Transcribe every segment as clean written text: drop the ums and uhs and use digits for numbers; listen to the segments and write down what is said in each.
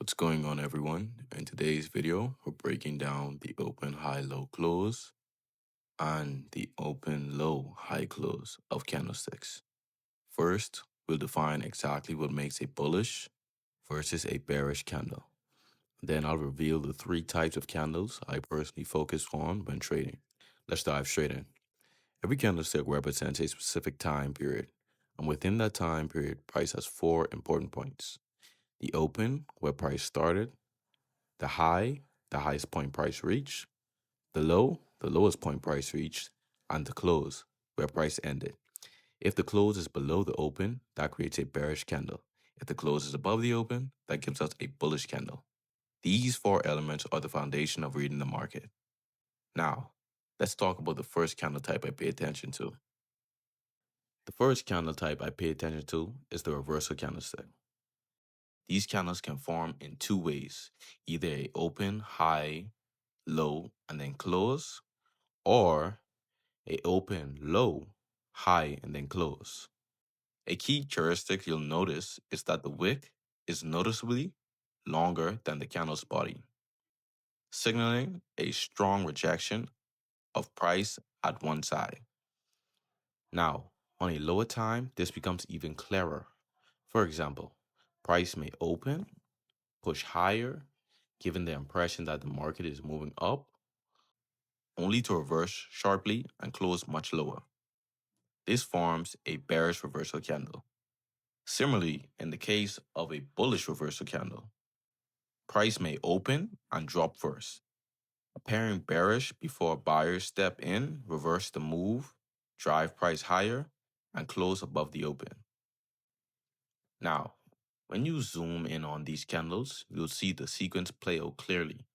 What's going on, everyone? In today's video, we're breaking down the open high low close and the open low high close of candlesticks. First, we'll define exactly what makes a bullish versus a bearish candle. Then I'll reveal the three types of candles I personally focus on when trading. Let's dive straight in. Every candlestick represents a specific time period, and within that time period, price has four important points. The open, where price started; the high, the highest point price reached; the low, the lowest point price reached; and the close, where price ended. If the close is below the open, that creates a bearish candle. If the close is above the open, that gives us a bullish candle. These four elements are the foundation of reading the market. Now, let's talk about the first candle type I pay attention to. The first candle type I pay attention to is the reversal candlestick. These candles can form in two ways: either a open, high, low, and then close, or a open, low, high, and then close. A key characteristic you'll notice is that the wick is noticeably longer than the candle's body, signaling a strong rejection of price at one side. Now, on a lower time, this becomes even clearer. For example, price may open, push higher, giving the impression that the market is moving up, only to reverse sharply and close much lower. This forms a bearish reversal candle. Similarly, in the case of a bullish reversal candle, price may open and drop first, appearing bearish before buyers step in, reverse the move, drive price higher, and close above the open. Now, when you zoom in on these candles, you'll see the sequence play out clearly.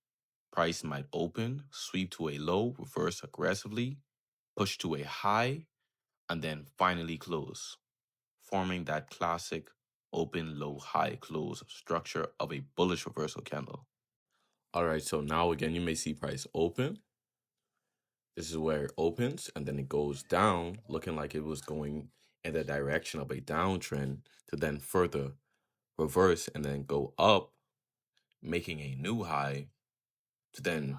Price might open, sweep to a low, reverse aggressively, push to a high, and then finally close, forming that classic open, low, high, close structure of a bullish reversal candle. All right, so now again, you may see price open. This is where it opens, and then it goes down, looking like it was going in the direction of a downtrend, to then further reverse and then go up, making a new high, to then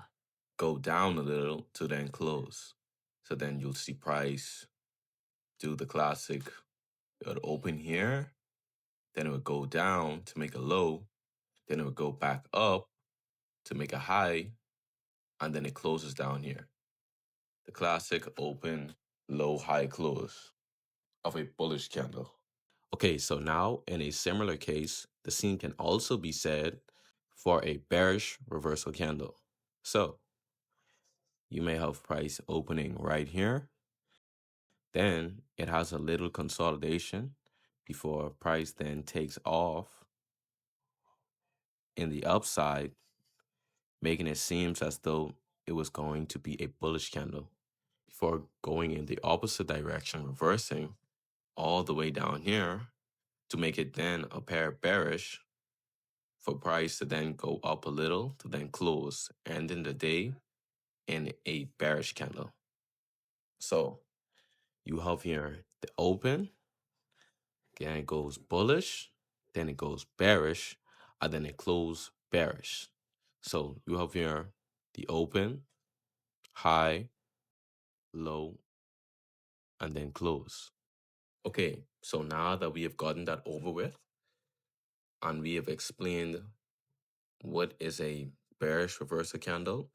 go down a little, to then close. So then you'll see price do the classic, it would open here, then it would go down to make a low, then it would go back up to make a high, and then it closes down here. The classic open, low, high close of a bullish candle. Okay, so now in a similar case, the scene can also be said for a bearish reversal candle. So you may have price opening right here. Then it has a little consolidation before price then takes off in the upside, making it seem as though it was going to be a bullish candle before going in the opposite direction, reversing all the way down here to make it then appear bearish, for price to then go up a little to then close, ending the day in a bearish candle. So you have here the open, then it goes bullish, then it goes bearish, and then it closes bearish. So you have here the open, high, low, and then close. Okay, so now that we have gotten that over with, and we have explained what is a bearish reversal candle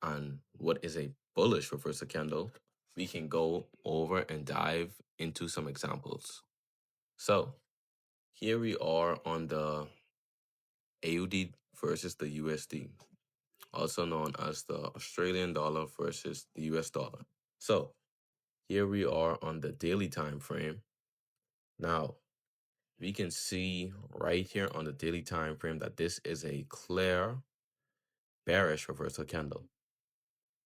and what is a bullish reversal candle, we can go over and dive into some examples. So here we are on the AUD versus the USD, also known as the Australian dollar versus the US dollar. So here we are on the daily time frame. Now, we can see right here on the daily time frame that this is a clear bearish reversal candle.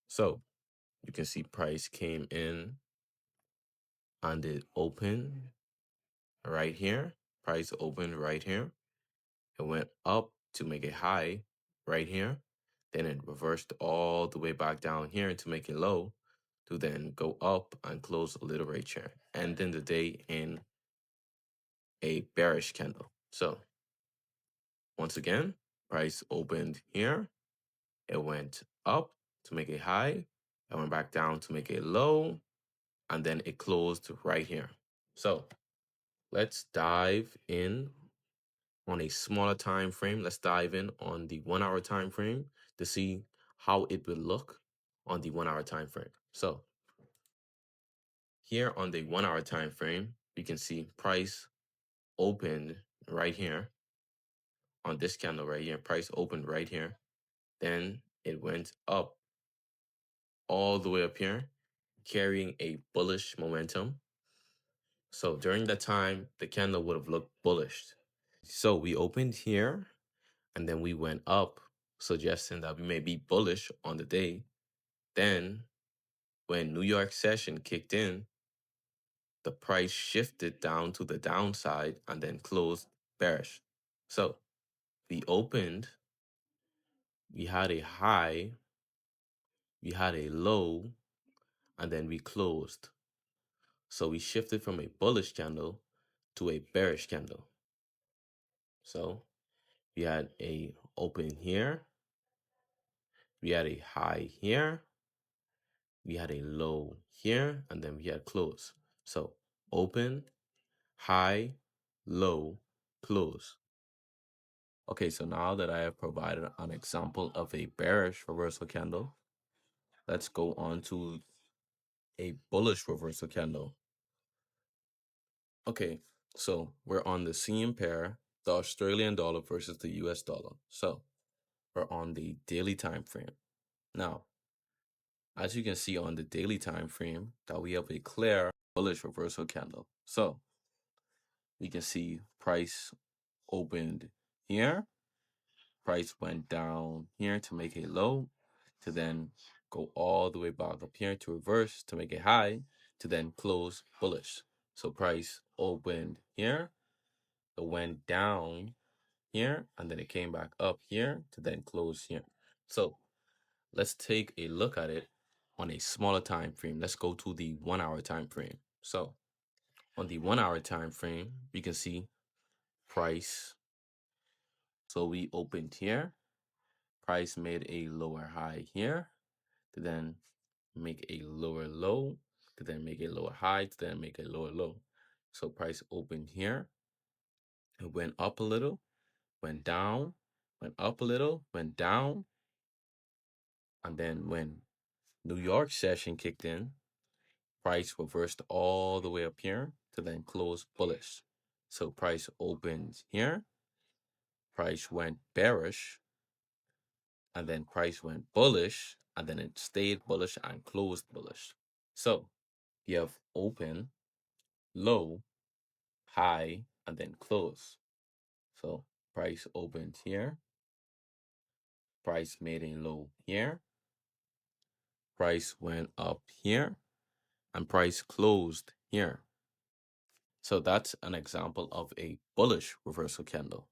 So you can see price came in and it opened right here. Price opened right here. It went up to make a high right here. Then it reversed all the way back down here to make it low, to then go up and close a little right here, ending the day in a bearish candle. So Once again, price opened here. It went up to make a high. It went back down to make a low. And then it closed right here. So let's dive in on a smaller time frame. Let's dive in on the 1 hour time frame to see how it will look on the 1 hour time frame. So here on the 1 hour time frame, you can see price opened right here on this candle right here. Price opened right here. Then it went up all the way up here, carrying a bullish momentum. So during that time, the candle would have looked bullish. So we opened here and then we went up, suggesting that we may be bullish on the day. Then when New York session kicked in, the price shifted down to the downside and then closed bearish. So we opened, we had a high, we had a low, and then we closed. So we shifted from a bullish candle to a bearish candle. So we had a open here, we had a high here, we had a low here, and then we had close. So open, high, low, close. Okay, so now that I have provided an example of a bearish reversal candle, let's go on to a bullish reversal candle. Okay, so we're on the same pair, the Australian dollar versus the US dollar. So we're on the daily time frame. Now, as you can see on the daily time frame, that we have a clear bullish reversal candle. So you can see price opened here, price went down here to make a low, to then go all the way back up here to reverse to make a high, to then close bullish. So price opened here, it went down here, and then it came back up here to then close here. So let's take a look at it on a smaller time frame. Let's go to the 1 hour time frame. So on the 1 hour time frame, you can see price. So we opened here, price made a lower high here, to then make a lower low, to then make a lower high, to then make a lower low. So price opened here, it went up a little, went down, went up a little, went down, and then when New York session kicked in, price reversed all the way up here to then close bullish. So price opened here, price went bearish, and then price went bullish, and then it stayed bullish and closed bullish. So you have open, low, high, and then close. So price opened here, price made a low here, price went up here, and price closed here. So that's an example of a bullish reversal candle.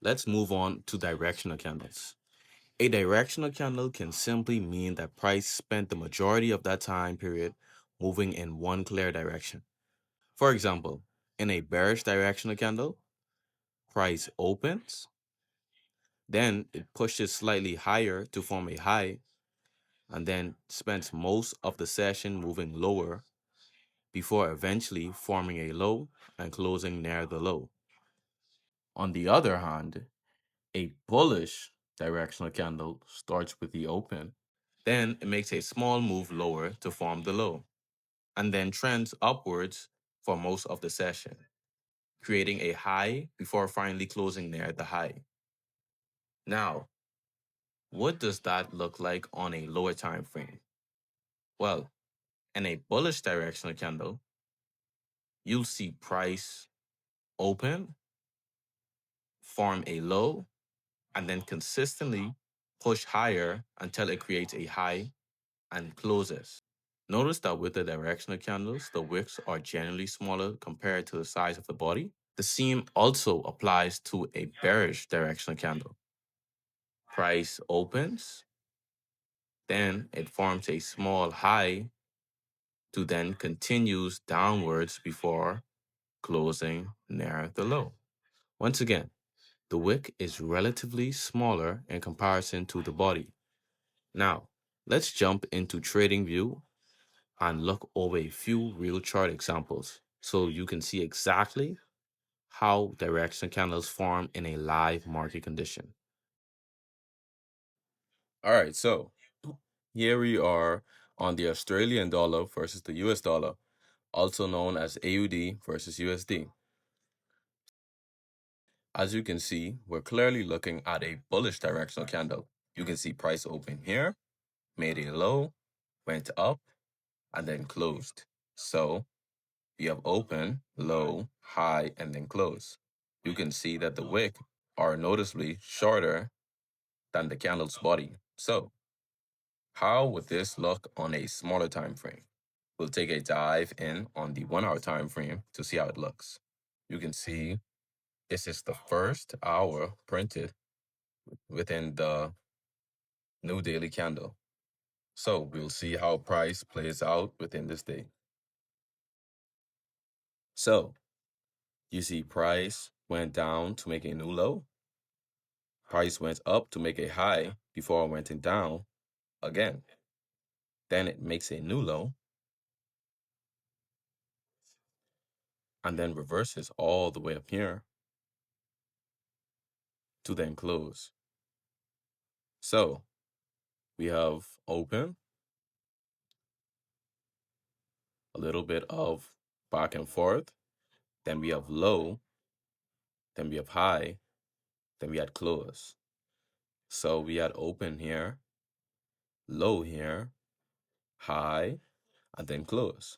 Let's move on to directional candles. A directional candle can simply mean that price spent the majority of that time period moving in one clear direction. For example, in a bearish directional candle, price opens, then it pushes slightly higher to form a high, and then spends most of the session moving lower before eventually forming a low and closing near the low. On the other hand, a bullish directional candle starts with the open, then it makes a small move lower to form the low, and then trends upwards for most of the session, creating a high before finally closing near the high. Now, what does that look like on a lower time frame? Well, in a bullish directional candle, you'll see price open, form a low, and then consistently push higher until it creates a high and closes. Notice that with the directional candles, the wicks are generally smaller compared to the size of the body. The same also applies to a bearish directional candle. Price opens, then it forms a small high to then continues downwards before closing near the low. Once again, the wick is relatively smaller in comparison to the body. Now, let's jump into trading view and look over a few real chart examples so you can see exactly how directional candles form in a live market condition. All right, so here we are on the Australian dollar versus the US dollar, also known as AUD versus USD. As you can see, we're clearly looking at a bullish directional candle. You can see price open here, made a low, went up, and then closed. So we have open, low, high, and then close. You can see that the wick are noticeably shorter than the candle's body. So how would this look on a smaller time frame? We'll take a dive in on the 1 hour time frame to see how it looks. You can see this is the first hour printed within the new daily candle. So we'll see how price plays out within this day. So you see price went down to make a new low. Price went up to make a high before it went down again. Then it makes a new low and then reverses all the way up here to then close. So we have open, a little bit of back and forth, then we have low, then we have high, then we had close. So we had open here, low here, high, and then close.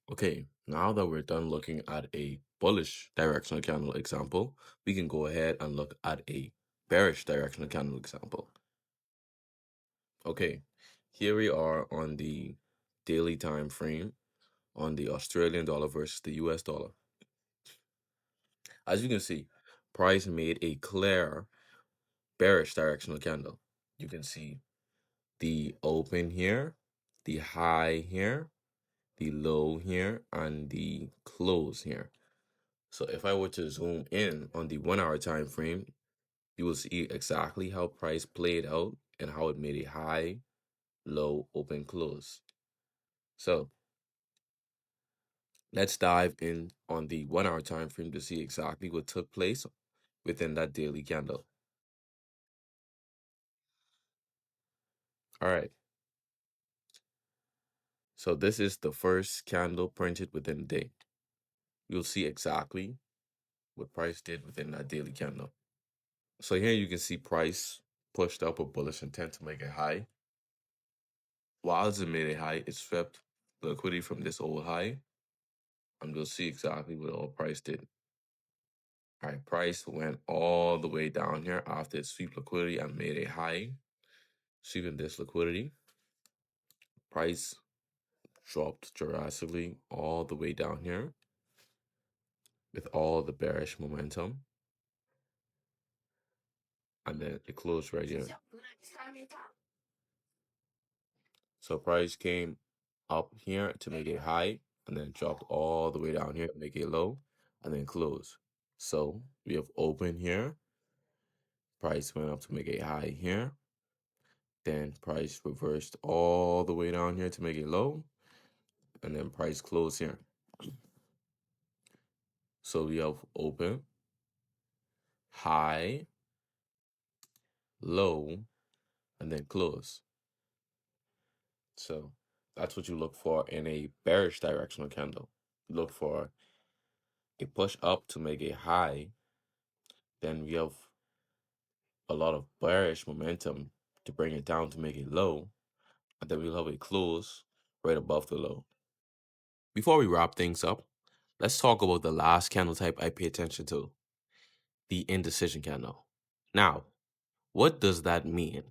Okay, now that we're done looking at a bullish directional candle example, we can go ahead and look at a bearish directional candle example. Okay, here we are on the daily time frame on the Australian dollar versus the US dollar. As you can see, price made a clear bearish directional candle. You can see the open here, the high here, the low here, and the close here. So if I were to zoom in on the 1 hour time frame, you will see exactly how price played out and how it made a high, low, open, close. So let's dive in on the 1 hour time frame to see exactly what took place within that daily candle. All right. So this is the first candle printed within the day. You'll see exactly what price did within that daily candle. So here you can see price pushed up a bullish intent to make a high. While it made a high, it swept the liquidity from this old high. And you'll see exactly what all price did. All right, price went all the way down here after it swept liquidity and made a high, sweeping this liquidity. Price dropped drastically all the way down here with all the bearish momentum. And then it closed right here. So price came up here to make a high and then dropped all the way down here to make a low and then close. So we have open here. Price went up to make a high here. Then price reversed all the way down here to make a low. And then price closed here. So we have open, high, low, and then close. So that's what you look for in a bearish directional candle. You look for a push up to make a high. Then we have a lot of bearish momentum to bring it down to make it low. And then we'll have a close right above the low. Before we wrap things up, let's talk about the last candle type I pay attention to, the indecision candle. Now, what does that mean?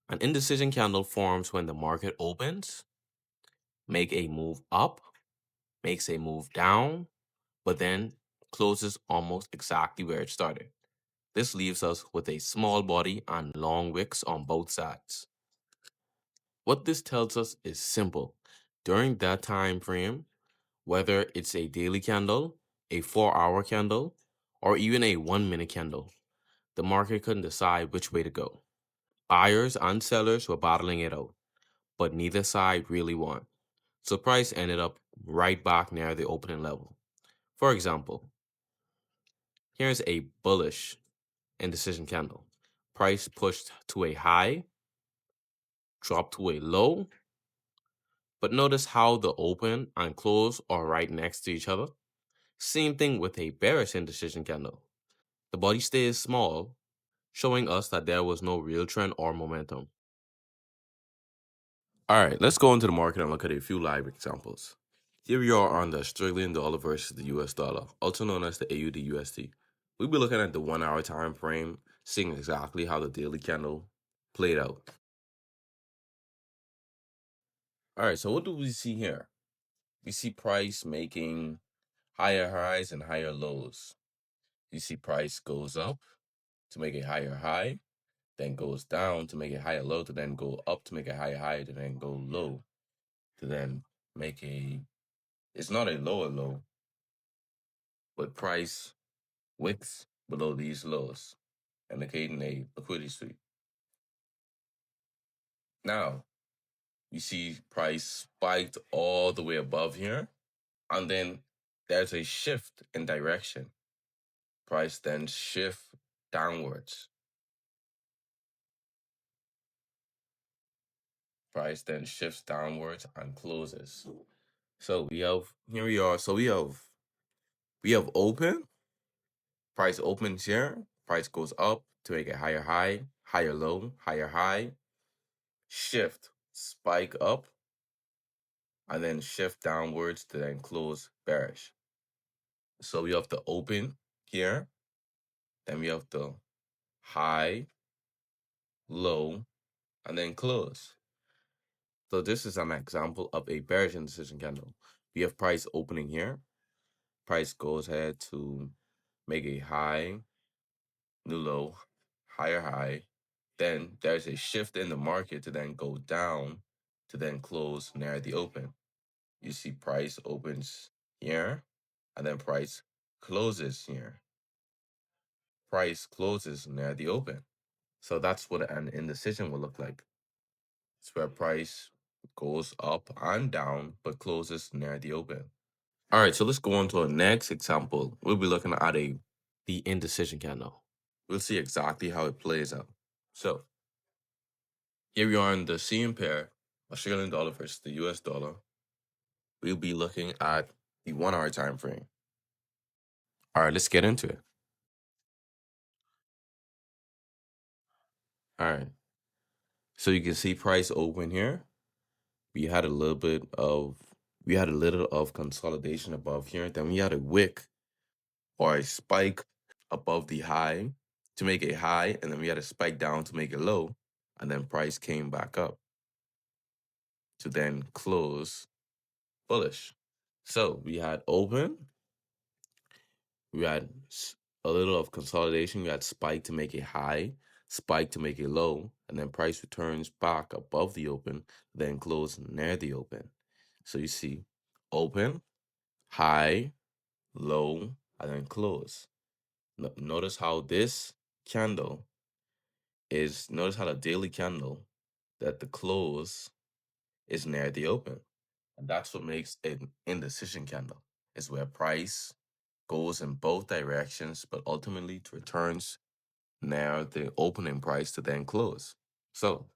An indecision candle forms when the market opens, make a move up, makes a move down, but then closes almost exactly where it started. This leaves us with a small body and long wicks on both sides. What this tells us is simple. During that time frame, whether it's a daily candle, a 4-hour candle, or even a 1-minute candle, the market couldn't decide which way to go. Buyers and sellers were battling it out, but neither side really won. So price ended up right back near the opening level. For example, here's a bullish indecision candle. Price pushed to a high, dropped to a low, but notice how the open and close are right next to each other. Same thing with a bearish indecision candle. The body stays small, showing us that there was no real trend or momentum. All right, let's go into the market and look at a few live examples. Here we are on the Australian dollar versus the US dollar, also known as the AUD USD. We'll be looking at the 1-hour time frame, seeing exactly how the daily candle played out. All right, so what do we see here? We see price making higher highs and higher lows. You see price goes up to make a higher high, then goes down to make a higher low, to then go up to make a higher high, to then go low, to then make a, it's not a lower low, but price wicks below these lows, indicating a liquidity sweep. Now, you see price spiked all the way above here, and then there's a shift in direction. Price then shift downwards. Price then shifts downwards and closes. So we have, here we are. So we have open. Price opens here. Price goes up to make a higher high, higher low, higher high. Shift, spike up, and then shift downwards to then close bearish. So we have the open here. Then we have the high, low, and then close. So this is an example of a bearish indecision candle. We have price opening here. Price goes ahead to make a high, new low, higher high. Then there's a shift in the market to then go down to then close near the open. You see price opens here, and then price closes here. Price closes near the open. So that's what an indecision will look like. It's where price goes up and down, but closes near the open. All right, so let's go on to our next example. We'll be looking at the indecision candle. We'll see exactly how it plays out. So here we are in the same pair, Australian dollar versus the US dollar. We'll be looking at the 1-hour time frame. All right, let's get into it. All right. So you can see price open here. We had a little of consolidation above here. Then we had a wick or a spike above the high to make a high, and then we had a spike down to make a low, and then price came back up to then close bullish. So we had open, we had a little of consolidation, we had spike to make a high, spike to make a low, and then price returns back above the open, then close near the open. So you see open, high, low, and then close. Notice how this candle notice how the daily candle, that the close is near the open. And that's what makes an indecision candle, is where price goes in both directions, but ultimately it returns near the opening price to then close. So,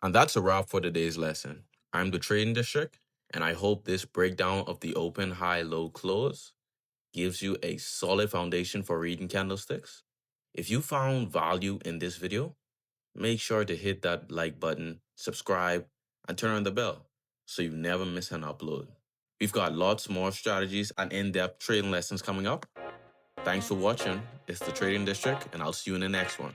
and that's a wrap for today's lesson. I'm the Trading District, and I hope this breakdown of the open, high, low, close gives you a solid foundation for reading candlesticks. If you found value in this video, make sure to hit that like button, subscribe, and turn on the bell so you never miss an upload. We've got lots more strategies and in-depth trading lessons coming up. Thanks for watching. It's the Trading District, and I'll see you in the next one.